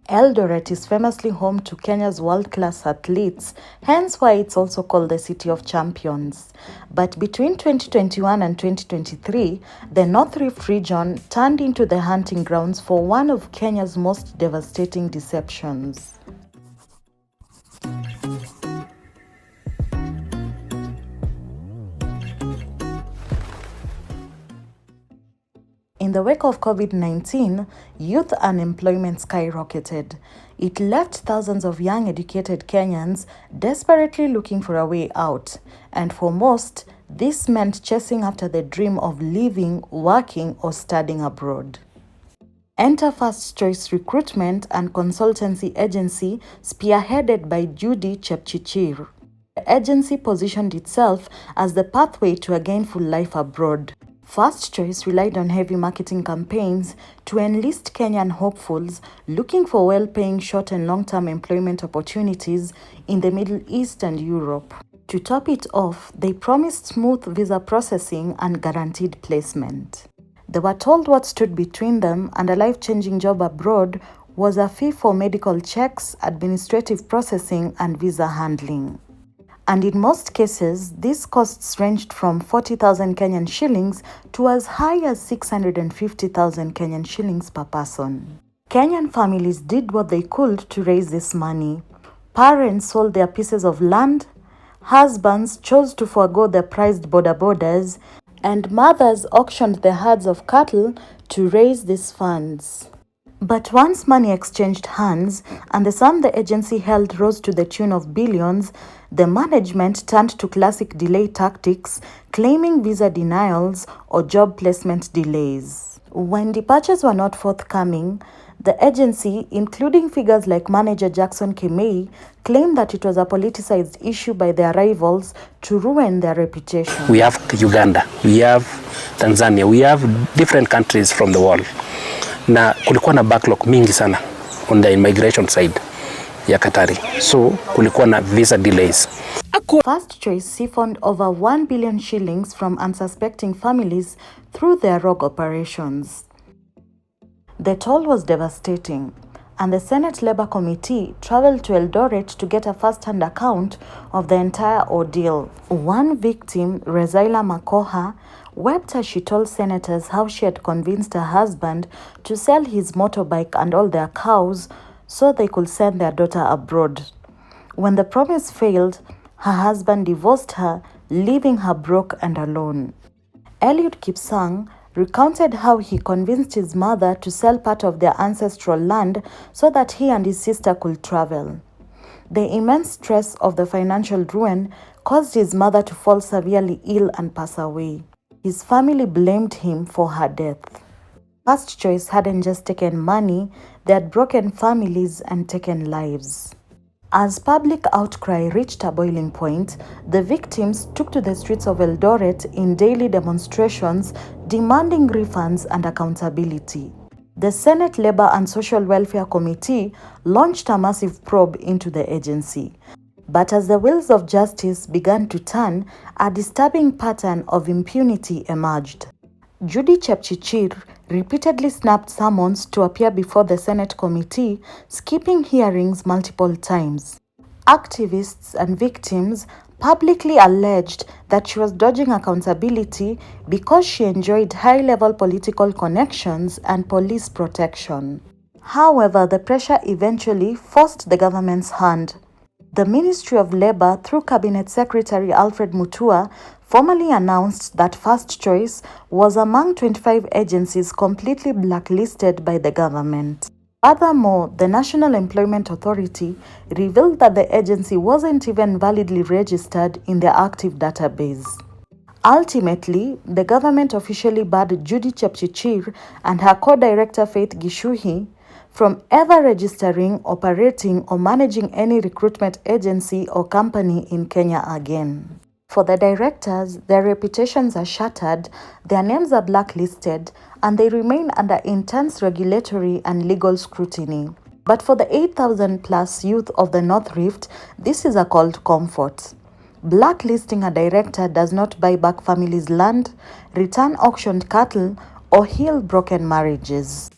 Eldoret is famously home to Kenya's world-class athletes, hence why it's also called the City of Champions. But between 2021 and 2023, the North Rift region turned into the hunting grounds for one of Kenya's most devastating deceptions. In the wake of COVID-19, youth unemployment skyrocketed. It left thousands of young educated Kenyans desperately looking for a way out. And for most, this meant chasing after the dream of living, working, or studying abroad. Enter First Choice Recruitment and Consultancy Agency spearheaded by Judy Chepchichir. The agency positioned itself as the pathway to a gainful life abroad. First Choice relied on heavy marketing campaigns to enlist Kenyan hopefuls looking for well-paying short- and long-term employment opportunities in the Middle East and Europe. To top it off, they promised smooth visa processing and guaranteed placement. They were told what stood between them and a life-changing job abroad was a fee for medical checks, administrative processing, and visa handling. And in most cases, these costs ranged from 40,000 Kenyan shillings to as high as 650,000 Kenyan shillings per person. Kenyan families did what they could to raise this money. Parents sold their pieces of land, husbands chose to forego their prized borders, and mothers auctioned their herds of cattle to raise these funds. But once money exchanged hands and the sum the agency held rose to the tune of billions, the management turned to classic delay tactics, claiming visa denials or job placement delays. When departures were not forthcoming, the agency, including figures like manager Jackson Kemei, claimed that it was a politicized issue by their rivals to ruin their reputation. We have Uganda, we have Tanzania, we have different countries from the world. Na kulikuwa na backlog mingi sana on the immigration side ya Katari. So kulikuwa na visa delays. First Choice siphoned over 1 billion shillings from unsuspecting families through their rogue operations. The toll was devastating, and the Senate Labour Committee traveled to Eldoret to get a first-hand account of the entire ordeal. One victim, Rezaila Makoha, wept as she told senators how she had convinced her husband to sell his motorbike and all their cows so they could send their daughter abroad. When the promise failed, her husband divorced her, leaving her broke and alone. Eliud Kipsang recounted how he convinced his mother to sell part of their ancestral land so that he and his sister could travel. The immense stress of the financial ruin caused his mother to fall severely ill and pass away. His family blamed him for her death. First Choice hadn't just taken money, they had broken families and taken lives. As public outcry reached a boiling point, the victims took to the streets of Eldoret in daily demonstrations demanding refunds and accountability. The Senate Labour and Social Welfare Committee launched a massive probe into the agency. But as the wheels of justice began to turn, a disturbing pattern of impunity emerged. Judy Chepchichir repeatedly snapped summons to appear before the Senate committee, skipping hearings multiple times. Activists and victims publicly alleged that she was dodging accountability because she enjoyed high-level political connections and police protection. However, the pressure eventually forced the government's hand. The Ministry of Labour, through Cabinet Secretary Alfred Mutua, formally announced that First Choice was among 25 agencies completely blacklisted by the government. Furthermore, the National Employment Authority revealed that the agency wasn't even validly registered in their active database. Ultimately, the government officially barred Judy Chepchichir and her co-director Faith Gishuhi from ever registering, operating, or managing any recruitment agency or company in Kenya again. For the directors, their reputations are shattered, their names are blacklisted, and they remain under intense regulatory and legal scrutiny. But for the 8,000 plus youth of the North Rift, this is a cold comfort. Blacklisting a director does not buy back families' land, return auctioned cattle, or heal broken marriages.